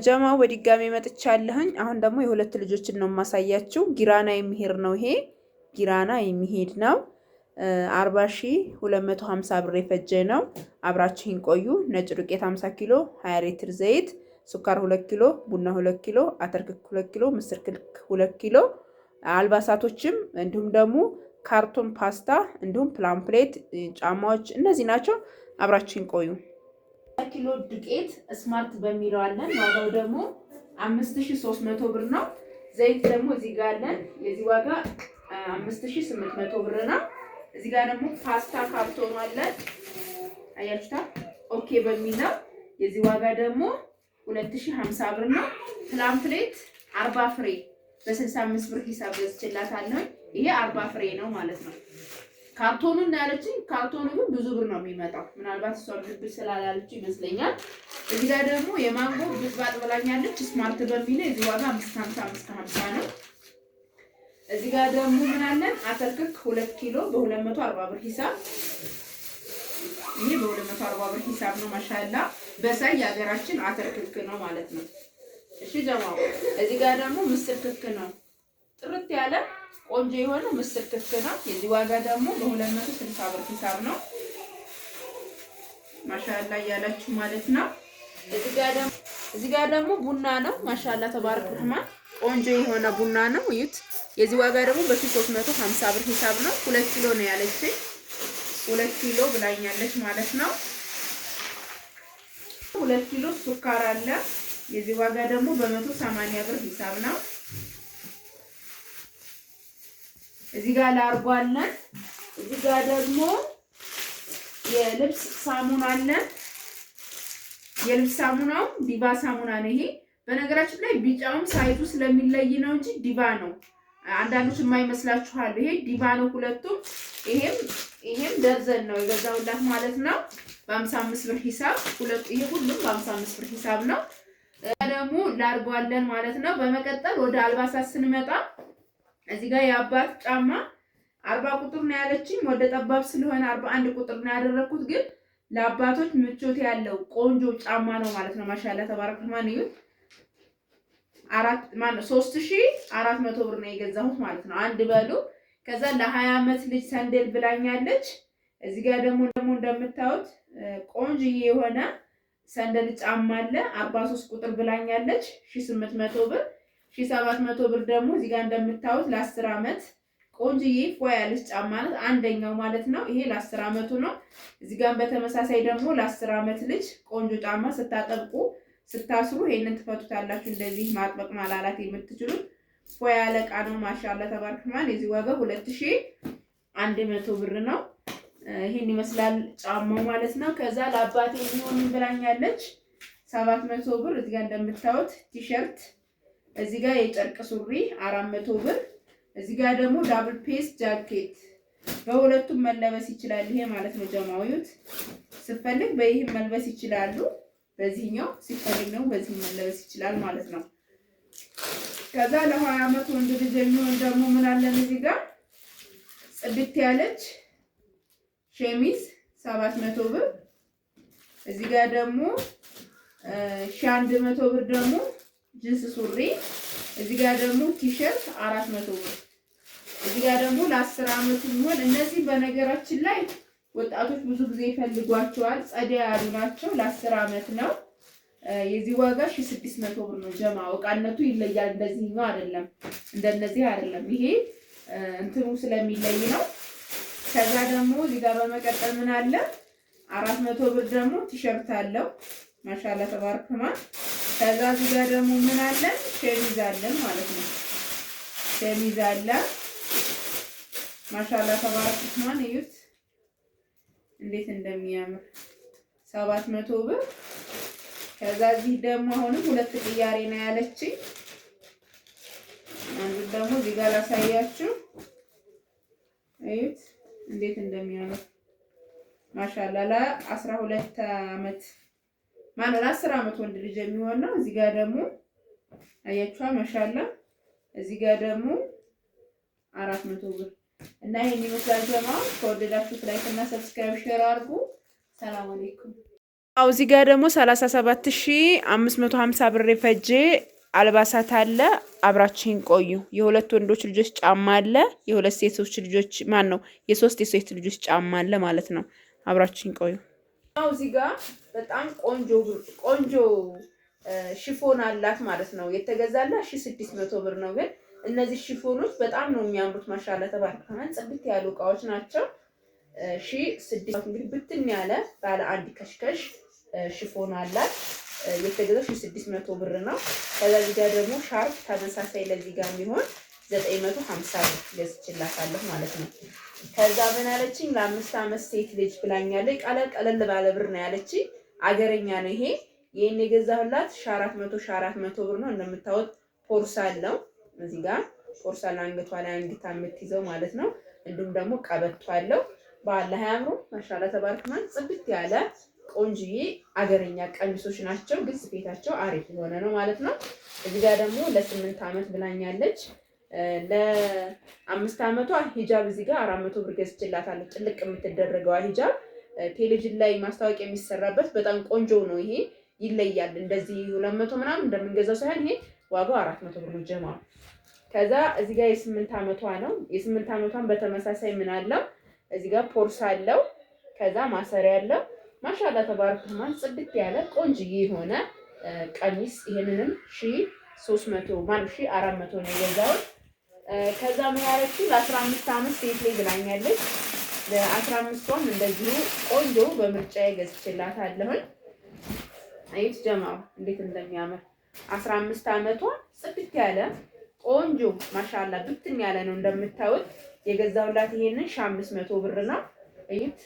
ጀማው በድጋሚ መጥቻለሁኝ። አሁን ደግሞ የሁለት ልጆችን ነው የማሳያችሁ። ጊራና የሚሄድ ነው ይሄ ጊራና የሚሄድ ነው። 40,250 ብር የፈጀ ነው። አብራችሁን ቆዩ። ነጭ ዱቄት 50 ኪሎ፣ 20 ሊትር ዘይት፣ ሱካር 2 ኪሎ፣ ቡና 2 ኪሎ፣ አተር ክክ 2 ኪሎ፣ ምስር ክክ 2 ኪሎ፣ አልባሳቶችም እንዲሁም ደግሞ ካርቶን ፓስታ እንዲሁም ፕላምፕሌት ጫማዎች እነዚህ ናቸው። አብራችሁን ቆዩ። ኪሎ ዱቄት ስማርት በሚለው አለን። ዋጋው ደግሞ 5300 ብር ነው። ዘይት ደግሞ እዚህ ጋር አለን። የዚህ ዋጋ 5800 ብር ነው። እዚህ ጋር ደግሞ ፓስታ ካርቶን አለን። አያችሁታ ኦኬ በሚለው የዚህ ዋጋ ደግሞ 2050 ብር ነው። ፕላምፕሌት 40 ፍሬ በ65 ብር ሂሳብ ገዝቼላታለሁ። ይሄ 40 ፍሬ ነው ማለት ነው። ካርቶኑን ያለችኝ ካርቶኑ ግን ብዙ ብር ነው የሚመጣው። ምናልባት እሷ ልብ ስላላለች ይመስለኛል። እዚህ ጋር ደግሞ የማንጎ ብጥባጥ ብላኛለች። ስማርት በሚለው የዚህ ዋጋ 550 ነው። እዚህ ጋር ደግሞ ምን አለን? አተር ክክ 2 ኪሎ በ240 ብር ሂሳብ። ይሄ በ240 ብር ሂሳብ ነው። ማሻአላ በሳይ የሀገራችን አተር ክክ ነው ማለት ነው። እሺ ጀማው እዚህ ጋር ደግሞ ምስር ክክ ነው። ጥርት ያለ ቆንጆ የሆነ ምስር ክክ ነው። የዚህ ዋጋ ደግሞ በ260 ብር ሂሳብ ነው። ማሻአላ ያላችሁ ማለት ነው። እዚህ ጋር ደግሞ ቡና ነው። ማሻአላ ተባረክ ረህማን ቆንጆ የሆነ ቡና ነው። እዩት። የዚህ ዋጋ ደግሞ በ350 ብር ሂሳብ ነው። 2 ኪሎ ነው ያለችኝ። 2 ኪሎ ብላኛለች ማለት ነው። 2 ኪሎ ሱካር አለ። የዚህ ዋጋ ደግሞ በ180 ብር ሂሳብ ነው። እዚህ ጋር ላርጎ አለን። እዚህ ጋር ደግሞ የልብስ ሳሙና አለን። የልብስ ሳሙናው ዲቫ ሳሙና ነው። ይሄ በነገራችን ላይ ቢጫውም ሳይቱ ስለሚለይ ነው እንጂ ዲቫ ነው። አንዳንዶች የማይመስላችኋል። ይሄ ዲቫ ነው ሁለቱም። ይሄም ደርዘን ነው የገዛሁላት ማለት ነው በ55 ብር ሂሳብ። ይሄ ሁሉም በ55 ብር ሂሳብ ነው። ደግሞ ላርጎ አለን ማለት ነው። በመቀጠል ወደ አልባሳት ስንመጣ እዚህ ጋር የአባት ጫማ 40 ቁጥር ነው ያለችኝ። ወደ ጠባብ ስለሆነ 41 ቁጥር ነው ያደረኩት። ግን ለአባቶች ምቾት ያለው ቆንጆ ጫማ ነው ማለት ነው። ማሻአላ ተባረክ ረህማን እዩ። 3400 ብር ነው የገዛሁት ማለት ነው። አንድ በሉ። ከዛ ለ20 ዓመት ልጅ ሰንደል ብላኛለች። እዚህ ጋር ደግሞ እንደምታዩት ቆንጆ የሆነ ሰንደል ጫማ አለ። 43 ቁጥር ብላኛለች 1800 ብር። 1700 ብር ደግሞ እዚህ ጋር እንደምታዩት ለ10 ዓመት ቆንጆዬ ፎ ያለች ጫማ ናት። አንደኛው ማለት ነው። ይሄ ለ10 ዓመቱ ነው። እዚህ ጋር በተመሳሳይ ደግሞ ለ10 ዓመት ልጅ ቆንጆ ጫማ ስታጠብቁ ስታስሩ ይሄንን ትፈቱታላችሁ። እንደዚህ ማጥበቅ ማላላት የምትችሉት ፎ ያለ ዕቃ ነው። ማሻአላ ተባረክ ረህማን። የዚህ ዋጋ 2100 ብር ነው። ይሄን ይመስላል ጫማው ማለት ነው። ከዛ ለአባቴ የሚሆን ብላኛለች 700 ብር። እዚህ ጋር እንደምታዩት ቲሸርት፣ እዚህ ጋር የጨርቅ ሱሪ 400 ብር። እዚህ ጋር ደግሞ ዳብል ፔስ ጃኬት በሁለቱም መለበስ ይችላል። ይሄ ማለት ነው ጀማውዩት ሲፈልግ በይህም መልበስ ይችላሉ። በዚህኛው ሲፈልግ ነው በዚህ መለበስ ይችላል ማለት ነው። ከዛ ለ20 ዓመት ወንድ ልጅ የሚሆን ደግሞ ምን አለን? እዚህ ጋር ጽድት ያለች ሸሚዝ 700 ብር። እዚህ ጋር ደግሞ 1100 ብር ደግሞ ጂንስ ሱሪ። እዚህ ጋር ደግሞ ቲሸርት 400 ብር። እዚህ ጋር ደግሞ ለ10 ዓመት የሚሆን እነዚህ በነገራችን ላይ ወጣቶች ብዙ ጊዜ ይፈልጓቸዋል። ጸዳ ያሉ ናቸው። ለ10 ዓመት ነው። የዚህ ዋጋ 1600 ብር ነው። ጀማ ወቃነቱ ይለያል። እንደዚህኛው አይደለም፣ እንደነዚህ አይደለም። ይሄ እንትኑ ስለሚለይ ነው። ከዛ ደግሞ እዚህ ጋር በመቀጠል ምን አለ? 400 ብር ደግሞ ቲሸርት አለው። ማሻአላ ተባረክ ረህማን። ከዛ እዚህ ጋር ደግሞ ምን አለ? ሸሚዝ አለን ማለት ነው። ሸሚዝ አለ። ማሻአላ ተባረክ ረህማን። እዩት እንዴት እንደሚያምር 700 ብር። ከዛ እዚህ ደግሞ አሁንም ሁለት ቅያሬ ነው ያለችኝ። አንዱ ደግሞ እዚህ ጋር ላሳያችሁ። እዩት እንዴት እንደሚያምር ማሻአላ። ለ12 ዓመት ማለት ለ10 ዓመት ወንድ ልጅ የሚሆን ነው። እዚህ ጋር ደግሞ አያችኋ ማሻአላ። እዚህ ጋር ደግሞ 400 ብር እና ይሄን ይመስላል ጀማዓ። ከወደዳችሁት ላይክ እና ሰብስክራይብ ሼር አድርጉ። ሰላም አለይኩም። አው እዚህ ጋር ደግሞ 37550 ብር ፈጄ አልባሳት አለ። አብራችሁን ቆዩ። የሁለት ወንዶች ልጆች ጫማ አለ። የሁለት ሴቶች ልጆች ማን ነው የሶስት የሴት ልጆች ጫማ አለ ማለት ነው። አብራችሁን ቆዩ። አው እዚህ ጋር በጣም ቆንጆ ሽፎን አላት ማለት ነው። የተገዛላት 1600 ብር ነው። ግን እነዚህ ሽፎኖች በጣም ነው የሚያምሩት። ማሻአላ ተባረከ። ጽድት ያሉ እቃዎች ናቸው። 1600 እንግዲህ ብትን ያለ ባለ አንድ ከሽከሽ ሽፎን አላት። የተገዛው 1600 ብር ነው። ከዛ እዚህ ጋር ደግሞ ሻርፕ ተመሳሳይ ለዚህ ጋር የሚሆን 950 ብር ገዝቼላታለሁ ማለት ነው። ከዛ ምን አለችኝ? ለ5 ዓመት ሴት ልጅ ብላኛለች። ቀለል ባለ ብር ነው ያለችኝ። አገረኛ ነው ይሄ። ይሄን የገዛሁላት 400 ብር ነው። እንደምታወጥ ፖርሳል ነው። እዚህ ጋር ፖርሳል አንገቷ ላይ አንግታ የምትይዘው ማለት ነው። እንዲሁም ደግሞ ቀበቶ አለው። በአላህ ያምሩ ማሻአላ ተባረከማን። ጽድት ያለ ቆንጅዬ አገረኛ ቀሚሶች ናቸው። ግን ስፌታቸው አሪፍ የሆነ ነው ማለት ነው። እዚህ ጋር ደግሞ ለ8 ዓመት ብላኛለች። ለ5 ዓመቷ ሂጃብ እዚህ ጋር 400 ብር ገዝቼላታለሁ። ጥልቅ የምትደረገው ሂጃብ ቴሌቪዥን ላይ ማስታወቂያ የሚሰራበት በጣም ቆንጆ ነው። ይሄ ይለያል። እንደዚህ 200 ምናምን እንደምንገዛው ሳይሆን ይሄ ዋጋው 400 ብር ነው ጀማው። ከዛ እዚህ ጋር የ8 ዓመቷ ነው። የ8 ዓመቷን በተመሳሳይ ምን አለው? እዚህ ጋር ፖርሳ አለው። ከዛ ማሰሪያ አለው። ማሻአላ ተባረከማን። ጽድት ያለ ቆንጅዬ የሆነ ቀሚስ። ይሄንንም 1300 ማለት 1400 ነው የገዛው። ከዛ ምን ያለችው ለ15 ዓመት ሴት ላይ ብላኛለች። ለ15ቷም እንደዚሁ ቆንጆ በምርጫ ገዝቼላታለሁ። አይት ጀማው እንዴት እንደሚያምር 15 ዓመቷ ጽድት ያለ ቆንጆ ማሻአላ ብትን ያለ ነው። እንደምታዩት የገዛውላት ይሄንን 500 ብር ነው። እዩት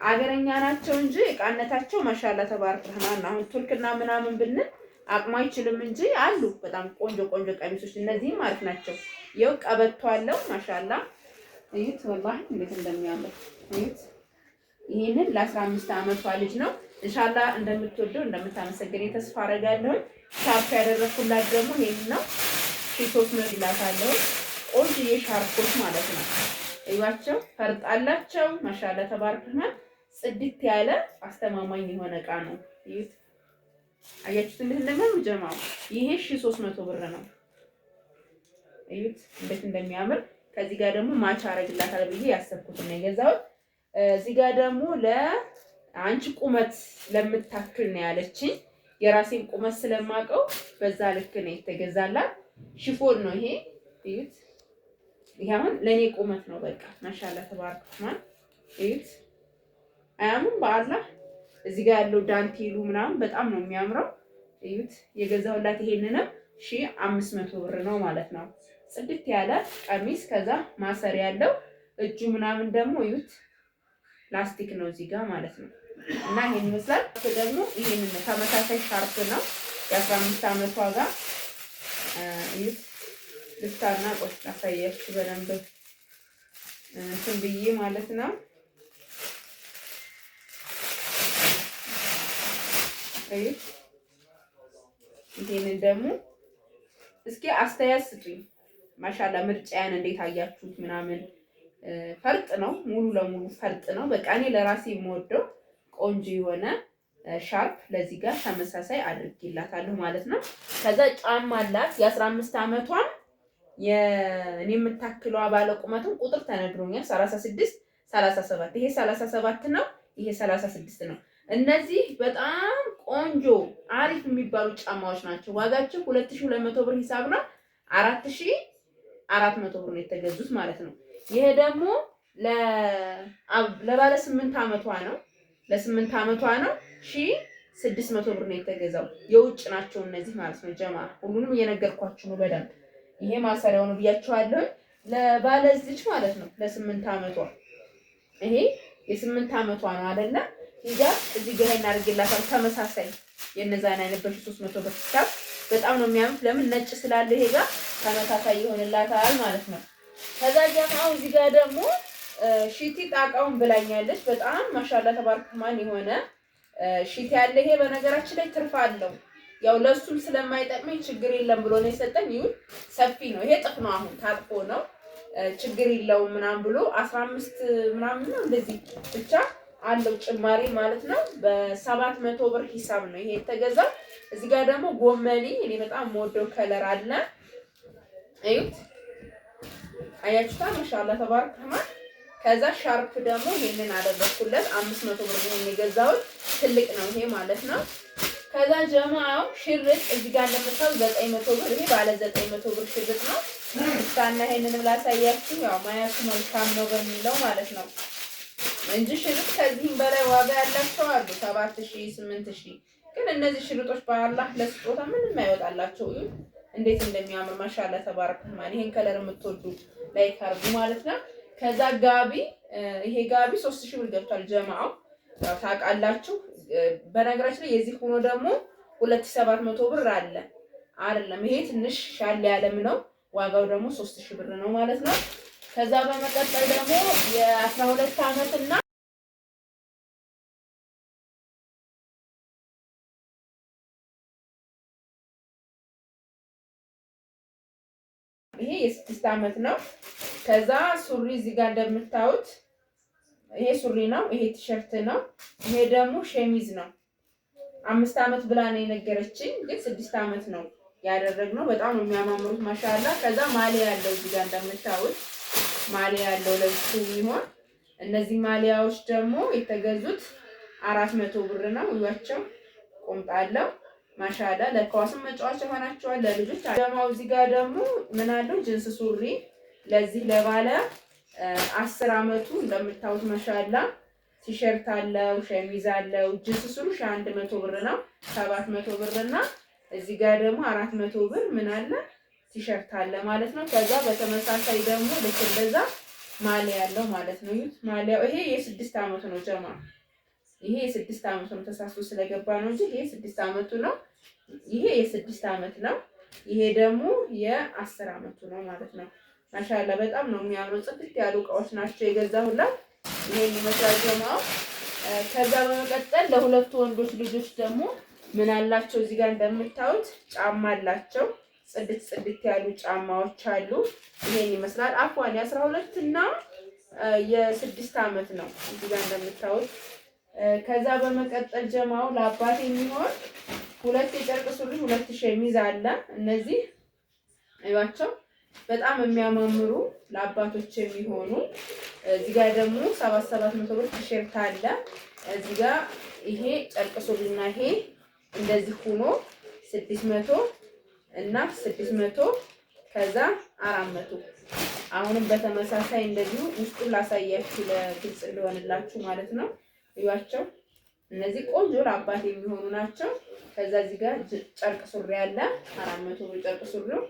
አገረኛ ናቸው እንጂ እቃነታቸው ማሻአላ ተባረክ ረህማን። አሁን ቱርክና ምናምን ብንል አቅሙ አይችልም እንጂ አሉ በጣም ቆንጆ ቀሚሶች። እነዚህም አሪፍ ናቸው። ይኸው ቀበቶ አለው ማሻአላ። እዩት ወላሂ እንዴት እንደሚያምር እዩት። ይሄንን ለ15 ዓመቷ ልጅ ነው። ኢንሻአላህ እንደምትወደው እንደምታመሰግነኝ ተስፋ አደርጋለሁ። ሻርፕ ያደረኩላት ደግሞ ይሄን ነው። 300 ይላታለሁ። ቆንጆ ሻርፖች ማለት ነው። እዩዋቸው ፈርጣላቸው ማሻአላ ተባረከና ጽድት ያለ አስተማማኝ የሆነ እቃ ነው። እዩት አያችሁት እንዴት እንደሚያምር ጀማው። ይሄ 1300 ብር ነው። እዩት እንዴት እንደሚያምር። ከዚህ ጋር ደግሞ ማች አረግላታል ብዬ ያሰብኩት ነው የገዛሁት። እዚህ ጋር ደግሞ ለአንቺ ቁመት ለምታክል ነው ያለችኝ። የራሴን ቁመት ስለማውቀው በዛ ልክ ነው የተገዛላት። ሽፎን ነው ይሄ። እዩት ይሄ አሁን ለኔ ቁመት ነው። በቃ ማሻአላ ተባረከማን። እዩት አያምም? በአላህ እዚህ ጋር ያለው ዳንቴሉ ምናምን በጣም ነው የሚያምረው። እዩት የገዛሁላት ይሄንንም 1500 ብር ነው ማለት ነው። ጽድት ያለ ቀሚስ ከዛ ማሰሪያ ያለው እጁ ምናምን ደግሞ እዩት ፕላስቲክ ነው እዚህ ጋር ማለት ነው። እና ይሄን ይመስላል። ደግሞ ይሄንን ተመሳሳይ ሻርፕ ነው የ15 ዓመቷ ጋር እዩት። ልፍታና ቆስ አሳያችሁ በደንብ እንትን ብዬ ማለት ነው። እዩት ይሄንን ደግሞ እስኪ አስተያየት ስጡኝ። ማሻአላ ምርጫያን እንዴት አያችሁት? ምናምን ፈርጥ ነው ሙሉ ለሙሉ ፈርጥ ነው። በቃ እኔ ለራሴ የምወደው ቆንጆ የሆነ ሻርፕ ለዚህ ጋር ተመሳሳይ አድርጌላታለሁ ማለት ነው። ከዛ ጫማ አላት የ15 ዓመቷን የኔ የምታክለው ባለ ቁመቱን ቁጥር ተነግሮኛል 36 37። ይሄ 37 ነው፣ ይሄ 36 ነው። እነዚህ በጣም ቆንጆ አሪፍ የሚባሉ ጫማዎች ናቸው። ዋጋቸው 2200 ብር ሂሳብ ነው። 4400 ብር ነው የተገዙት ማለት ነው። ይሄ ደግሞ ለባለ 8 ዓመቷ ነው። ለ8 ዓመቷ ነው 1600 ብር ነው የተገዛው። የውጭ ናቸው እነዚህ ማለት ነው ጀማ። ሁሉንም እየነገርኳችሁ ነው በደንብ። ይሄ ማሰሪያው ነው ብያችኋለሁ። ለባለ እዚች ማለት ነው ለ8 ዓመቷ ይሄ የ8 ዓመቷ ነው አይደለ? ሂጃብ እዚህ ጋር እናደርግላታል ተመሳሳይ የነዛን አይነት በ300 ብር ሂሳብ። በጣም ነው የሚያምር። ለምን ነጭ ስላለ ይሄ ጋር ተመሳሳይ ይሆንላታል ማለት ነው። ከዛ ጀማው እዚህ ጋር ደግሞ ሺቲ ጣቃውን ብላኛለች። በጣም ማሻአላ ተባረከማን የሆነ ሺቲ ያለ። ይሄ በነገራችን ላይ ትርፍ አለው። ያው ለሱም ስለማይጠቅመኝ ችግር የለም ብሎ ነው የሰጠኝ። ይሁን ሰፊ ነው። ይሄ ጥፍ ነው። አሁን ታጥፎ ነው ችግር የለውም ምናምን ብሎ 15 ምናምን ነው እንደዚህ ብቻ አለው ጭማሪ ማለት ነው። በ700 ብር ሂሳብ ነው ይሄ የተገዛው። እዚህ ጋር ደግሞ ጎመኒ እኔ በጣም የምወደው ከለር አለ። እዩት፣ አያችሁታ? ማሻአላ ተባረክ ረህማን። ከዛ ሻርፕ ደግሞ ይሄንን አደረኩለት 500 ብር ነው የገዛሁት። ትልቅ ነው ይሄ ማለት ነው። ከዛ ጀማው ሽርጥ እዚህ ጋር እንደምታው 900 ብር፣ ይሄ ባለ 900 ብር ሽርጥ ነው። እስካና ይሄንንም ላሳያችሁ፣ ያው ማያቱ መልካም ነው በሚለው ማለት ነው እንጂ ሽርጥ ከዚህም በላይ ዋጋ ያላቸው አሉ 7000 8000። ግን እነዚህ ሽርጦች በአላህ ለስጦታ ምንም አይወጣላቸው። እንዴት እንደሚያምር ማሻአላ ተባረክ ረህማን። ይሄን ከለር የምትወዱ ላይክ አርጉ ማለት ነው። ከዛ ጋቢ፣ ይሄ ጋቢ 3000 ብር ገብቷል ጀማዓው፣ ያው ታውቃላችሁ። በነገራችን ላይ የዚህ ሆኖ ደግሞ 2700 ብር አለ አይደለም። ይሄ ትንሽ ሻል ያለም ነው። ዋጋው ደግሞ 3000 ብር ነው ማለት ነው። ከዛ በመቀጠል ደግሞ የ12 አመት እና ይሄ የ6 አመት ነው። ከዛ ሱሪ እዚህ ጋር እንደምታዩት ይሄ ሱሪ ነው። ይሄ ቲሸርት ነው። ይሄ ደግሞ ሸሚዝ ነው። 5 አመት ብላ ነው የነገረችኝ፣ ግን 6 አመት ነው ያደረግነው። በጣም ነው የሚያማምሩት ማሻአላ። ከዛ ማሊያ ያለው እዚህ ጋር እንደምታዩት ማሊያ ያለው ለብሱ የሚሆን እነዚህ ማሊያዎች ደግሞ የተገዙት 400 ብር ነው። እያቸው ቆምጣለው ማሻአላ። ለኳስም መጫወቻ ሆናቸዋል ለልጆች። ጀማው እዚህ ጋር ደግሞ ምን አለው ጅንስ ሱሪ ለዚህ ለባለ 10 አመቱ እንደምታዩት ማሻአላ። ቲሸርት አለው፣ ሸሚዝ አለው። ጅንስ ሱሪ 100 ብር ነው 700 ብር እና እዚህ ጋር ደግሞ 400 ብር ምን አለ ቲሸርት አለ ማለት ነው። ከዛ በተመሳሳይ ደግሞ ልክ እንደዛ ማሊያ ያለው ማለት ነው። ማሊያው ይሄ የ6 አመቱ ነው ጀማ። ይሄ የ6 አመቱ ነው፣ ተሳስቶ ስለገባ ነው እንጂ ይሄ 6 አመቱ ነው። ይሄ የ6 አመት ነው። ይሄ ደግሞ የ10 አመቱ ነው ማለት ነው። ማሻአላ በጣም ነው የሚያምሩ ጽድት ያሉ እቃዎች ናቸው የገዛሁላት። ይሄን ይመስላል ጀማው። ከዛ በመቀጠል ለሁለቱ ወንዶች ልጆች ደግሞ ምን አላቸው እዚህ ጋር እንደምታዩት ጫማ አላቸው። ጽድት ያሉ ጫማዎች አሉ። ይሄን ይመስላል። አፏን የ12 እና የ6 አመት ነው እዚህ ጋር እንደምታዩት። ከዛ በመቀጠል ጀማው ለአባት የሚሆን 2 የጨርቅ ሱሪ 2 ሸሚዝ አለ። እነዚህ አይዋቸው በጣም የሚያማምሩ ለአባቶች የሚሆኑ። እዚህ ጋር ደግሞ 700 ብር ቲሸርት አለ። እዚህ ጋር ይሄ ጨርቅ ሱሪና ይሄ እንደዚህ ሆኖ 600 እና 600 ከዛ 400። አሁንም በተመሳሳይ እንደዚሁ ውስጡን ላሳያችሁ ለግልጽ እንደሆነላችሁ ማለት ነው። እዩዋቸው። እነዚህ ቆንጆ ለአባት የሚሆኑ ናቸው። ከዛ እዚህ ጋር ጨርቅ ሱሪ አለ 400 ብር ጨርቅ ሱሪው።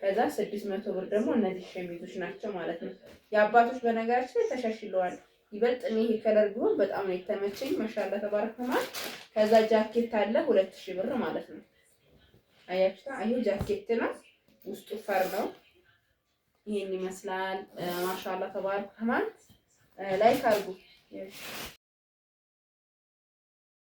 ከዛ 600 ብር ደግሞ እነዚህ ሸሚዞች ናቸው ማለት ነው። የአባቶች በነገራችን ላይ ተሻሽለዋል። ይበልጥ እኔ ይሄ ከለር ቢሆን በጣም ነው የተመቸኝ። ማሻአላ ተባረከማል። ከዛ ጃኬት አለ 2000 ብር ማለት ነው። አያችሁታ? ይሄ ጃኬት ነው፣ ውስጡ ፈር ነው። ይሄን ይመስላል። ማሻአላ ተባረከማል። ላይክ አድርጉ።